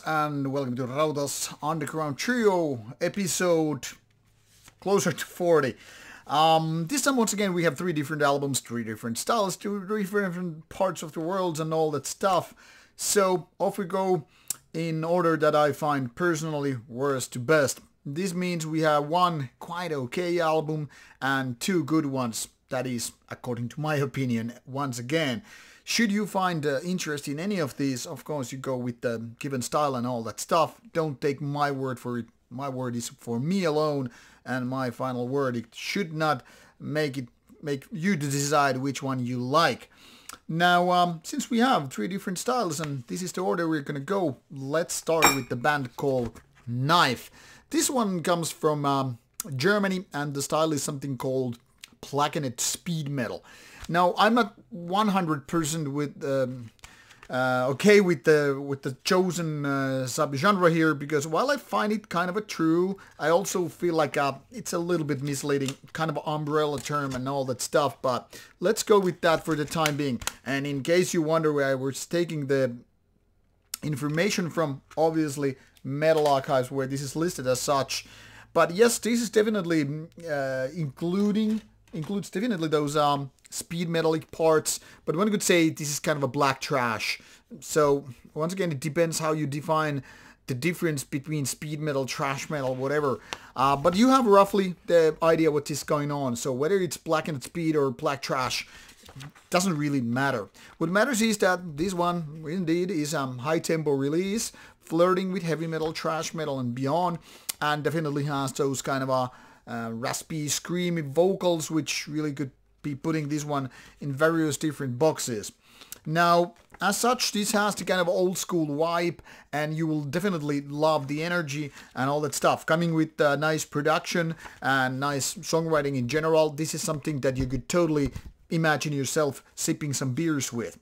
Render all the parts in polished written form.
and welcome to Rauta's Underground Trio episode closer to 40. This time once again we have 3 different albums, 3 different styles, 2 different parts of the world and all that stuff. So off we go in order that I find personally worst to best. This means we have 1 quite okay album and 2 good ones. That is, according to my opinion, once again. Should you find interest in any of these, of course you go with the given style and all that stuff. Don't take my word for it. My word is for me alone, and my final word. It should not make you to decide which one you like. Now, since we have 3 different styles and this is the order we're gonna go, let's start with the band called Knife. This one comes from Germany, and the style is something called blackened speed metal. Now, I'm not 100% with okay with the chosen subgenre here, because while I find it kind of a true, I also feel like it's a little bit misleading, kind of umbrella term and all that stuff. But let's go with that for the time being. And in case you wonder where I was taking the information from, obviously Metal Archives, where this is listed as such. But yes, this is definitely includes definitely those speed metallic parts, but one could say this is kind of a black trash. So once again, it depends how you define the difference between speed metal, trash metal, whatever. But you have roughly the idea what is going on. So whether it's blackened speed or black trash doesn't really matter. What matters is that this one indeed is high tempo release, flirting with heavy metal, trash metal and beyond, and definitely has those kind of raspy, screamy vocals, which really could be putting this one in various different boxes. Now, as such, this has the kind of old school vibe, and you will definitely love the energy and all that stuff. Coming with nice production and nice songwriting in general, this is something that you could totally imagine yourself sipping some beers with.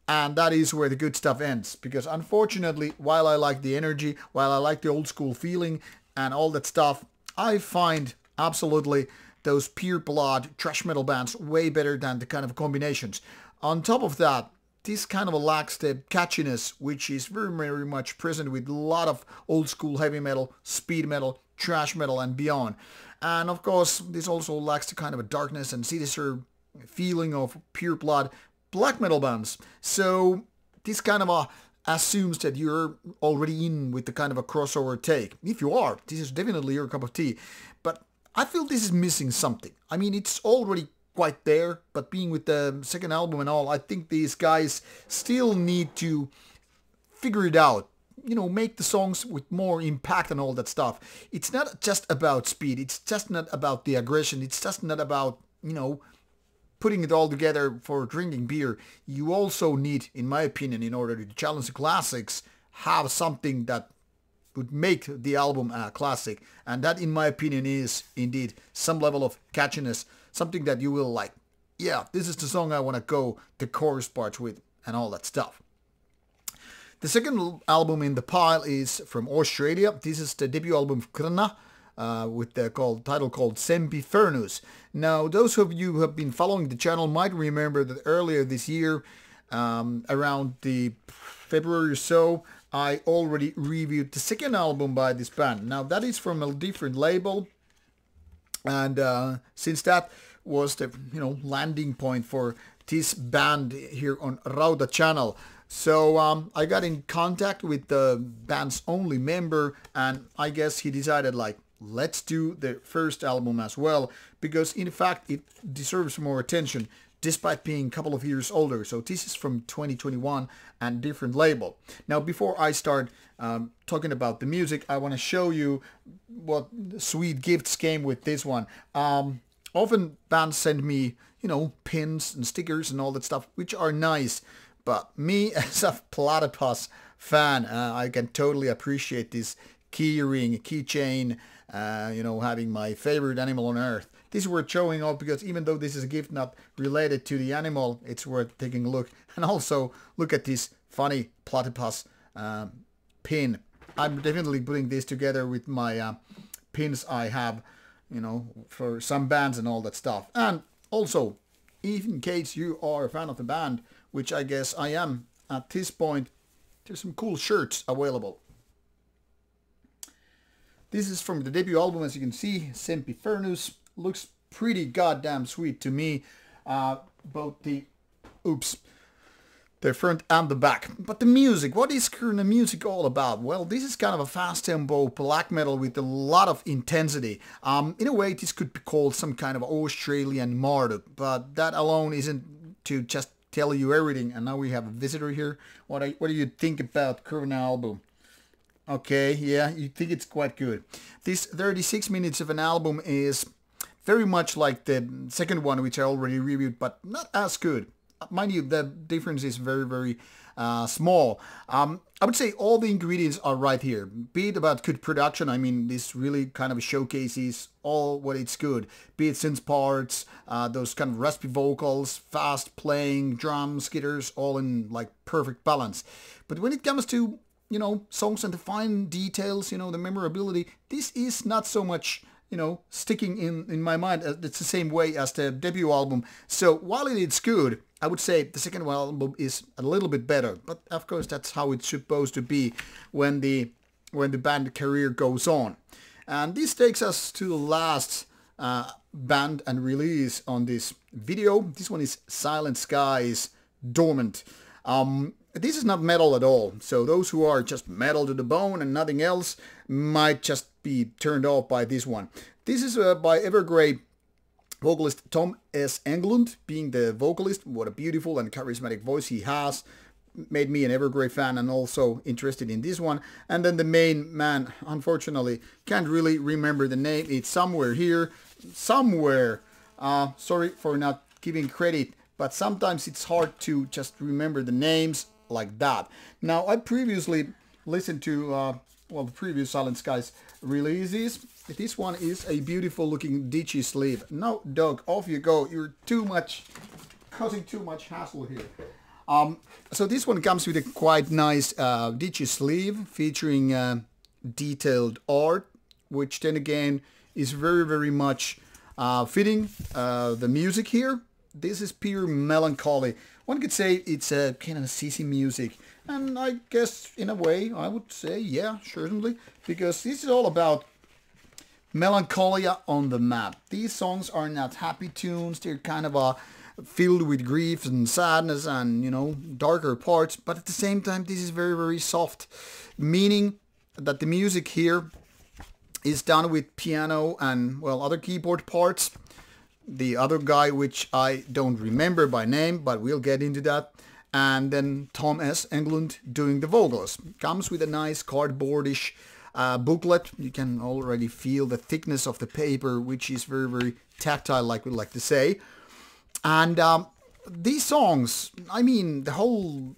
And that is where the good stuff ends, because unfortunately, while I like the energy, while I like the old school feeling and all that stuff, I find absolutely those pure blood thrash metal bands way better than the kind of combinations. On top of that, this kind of lacks the catchiness, which is very, very much present with a lot of old school heavy metal, speed metal, thrash metal and beyond. And of course, this also lacks the kind of a darkness and sinister feeling of pure blood black metal bands. So this kind of assumes that you're already in with the kind of a crossover take. If you are, this is definitely your cup of tea. But I feel this is missing something. I mean, it's already quite there, but being with the second album and all, I think these guys still need to figure it out. You know, make the songs with more impact and all that stuff. It's not just about speed. It's just not about the aggression. It's just not about, you know, putting it all together for drinking beer. You also need, in my opinion, in order to challenge the classics, have something that would make the album a classic. And that, in my opinion, is indeed some level of catchiness, something that you will like. Yeah, this is the song I want to go the chorus parts with and all that stuff. The second album in the pile is from Australia. This is the debut album of Krvna, with the title called Sempinfernus. Now, those of you who have been following the channel might remember that earlier this year, around the February or so, I already reviewed the second album by this band. Now, that is from a different label, and since that was the landing point for this band here on Rauta channel, so I got in contact with the band's only member, and I guess he decided, like, let's do the first album as well, because in fact it deserves more attention despite being a couple of years older. So this is from 2021 and different label. Now, before I start talking about the music, I want to show you what sweet gifts came with this one. Often bands send me, pins and stickers and all that stuff, which are nice. But me, as a platypus fan, I can totally appreciate this key ring, keychain, having my favorite animal on earth. This is worth showing off, because even though this is a gift not related to the animal, it's worth taking a look. And also, look at this funny platypus pin. I'm definitely putting this together with my pins I have, for some bands and all that stuff. And also, in case you are a fan of the band, which I guess I am at this point, there's some cool shirts available. This is from the debut album, as you can see, Sempinfernus. Looks pretty goddamn sweet to me. Both the front and the back. But the music, what is Krvna music all about? Well, this is kind of a fast tempo black metal with a lot of intensity. In a way, this could be called some kind of Australian Marduk, but that alone isn't to just tell you everything. And now we have a visitor here. What do you think about Krvna album? Okay, yeah, you think it's quite good. This 36 minutes of an album is very much like the second one, which I already reviewed, but not as good. Mind you, the difference is very, very small. I would say all the ingredients are right here. Be it about good production, I mean, this really kind of showcases all what it's good. Be it synth parts, those kind of raspy vocals, fast playing, drums, guitars, all in like perfect balance. But when it comes to, you know, songs and the fine details, you know, the memorability, this is not so much, you know, sticking in my mind. It's the same way as the debut album. So while it's good, I would say the second album is a little bit better. But of course, that's how it's supposed to be when the band career goes on. And this takes us to the last band and release on this video. This one is Silent Skies, Dormant. This is not metal at all, so those who are just metal to the bone and nothing else might just be turned off by this one. This is by Evergrey vocalist Tom S. Englund, being the vocalist. What a beautiful and charismatic voice he has. Made me an Evergrey fan and also interested in this one. And then the main man, unfortunately, can't really remember the name. It's somewhere here, somewhere. Sorry for not giving credit, but sometimes it's hard to just remember the names like that. Now, I previously listened to well, the previous Silent Skies releases. This one is a beautiful looking digi sleeve. No, dog, off you go. You're causing too much hassle here. So this one comes with a quite nice digi sleeve featuring detailed art, which then again is very, very much fitting the music here. This is pure melancholy. One could say it's a kind of sissy music, and I guess in a way I would say yeah, certainly, because this is all about melancholia on the map. These songs are not happy tunes. They're kind of filled with grief and sadness and, you know, darker parts, but at the same time this is very, very soft, meaning that the music here is done with piano and, well, other keyboard parts. The other guy, which I don't remember by name, but we'll get into that. And then Tom S. Englund doing the vocals. Comes with a nice cardboardish booklet. You can already feel the thickness of the paper, which is very, very tactile, like we like to say. And these songs, I mean, the whole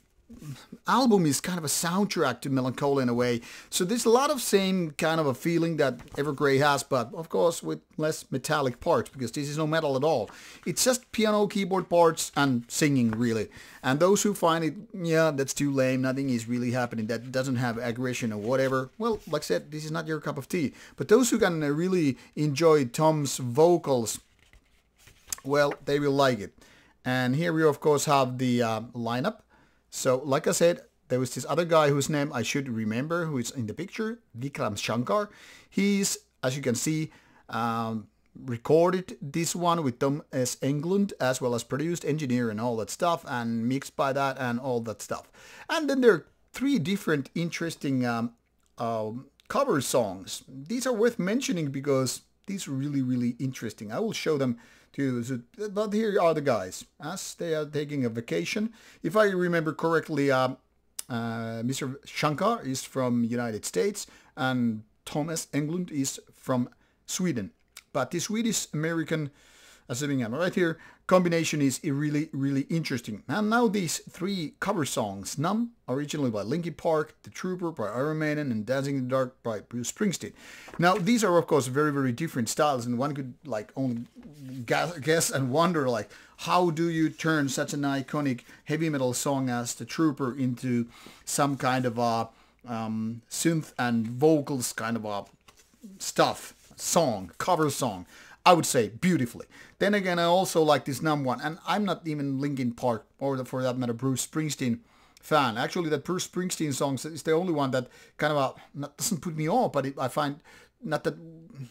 album is kind of a soundtrack to melancholy in a way. So there's a lot of same kind of a feeling that Evergrey has, but of course with less metallic parts, because this is no metal at all. It's just piano, keyboard parts and singing, really. And those who find it, yeah, that's too lame, nothing is really happening, that doesn't have aggression or whatever, well, like I said, this is not your cup of tea. But those who can really enjoy Tom's vocals, well, they will like it. And here we of course have the lineup. So, like I said, there was this other guy whose name I should remember, who is in the picture, Vikram Shankar. He's, as you can see, recorded this one with Tom S. Englund, as well as produced, engineer and all that stuff, and mixed by that and all that stuff. And then there are 3 different interesting cover songs. These are worth mentioning because these are really, really interesting. I will show them to you. But here are the guys, as they are taking a vacation. If I remember correctly, Mr. Shankar is from United States and Thomas Englund is from Sweden. But the Swedish-American, assuming I'm right here, combination is really, really interesting. And now these 3 cover songs. Numb, originally by Linkin Park, The Trooper by Iron Maiden, and Dancing in the Dark by Bruce Springsteen. Now these are of course very, very different styles, and one could like only guess and wonder like, how do you turn such an iconic heavy metal song as The Trooper into some kind of a synth and vocals kind of a cover song. I would say beautifully. Then again, I also like this Numb one, and I'm not even Linkin Park or for that matter Bruce Springsteen fan. Actually, that Bruce Springsteen song is the only one that kind of doesn't put me off, but I find not that,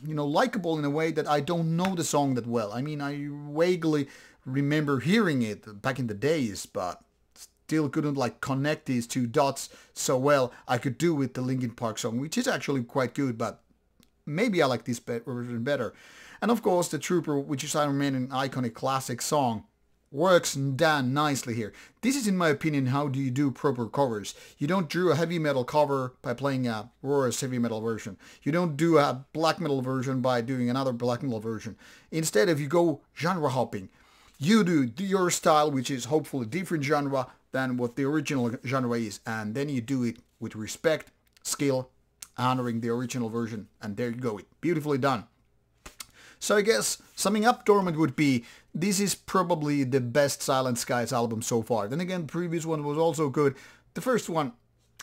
likable in a way that I don't know the song that well. I mean, I vaguely remember hearing it back in the days, but still couldn't like connect these two dots so well I could do with the Linkin Park song, which is actually quite good, but maybe I like this version better. And of course, The Trooper, which is Iron Man, an iconic classic song, works damn nicely here. This is, in my opinion, how do you do proper covers. You don't do a heavy metal cover by playing a Roar's heavy metal version. You don't do a black metal version by doing another black metal version. Instead, if you go genre hopping, you do your style, which is hopefully a different genre than what the original genre is, and then you do it with respect, skill, honoring the original version, and there you go. Beautifully done. So I guess summing up Dormant would be, this is probably the best Silent Skies album so far. Then again, the previous one was also good. The first one,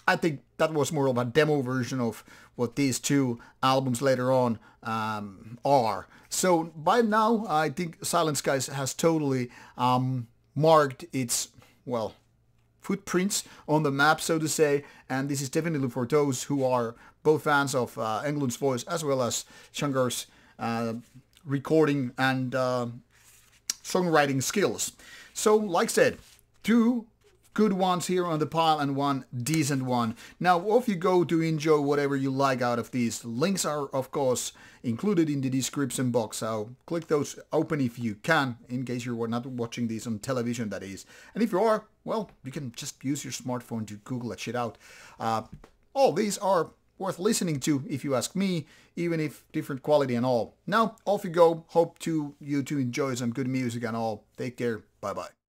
I think that was more of a demo version of what these two albums later on are. So by now, I think Silent Skies has totally marked its, well, footprints on the map, so to say, and this is definitely for those who are both fans of Englund's voice as well as Shankar's recording and songwriting skills. So, like I said, two good ones here on the pile and one decent one. Now, off you go to enjoy whatever you like out of these. Links are, of course, included in the description box, so click those open if you can, in case you're not watching these on television, that is. And if you are, well, you can just use your smartphone to Google that shit out. All these are worth listening to, if you ask me, even if different quality and all. Now, off you go. Hope you to enjoy some good music and all. Take care. Bye-bye.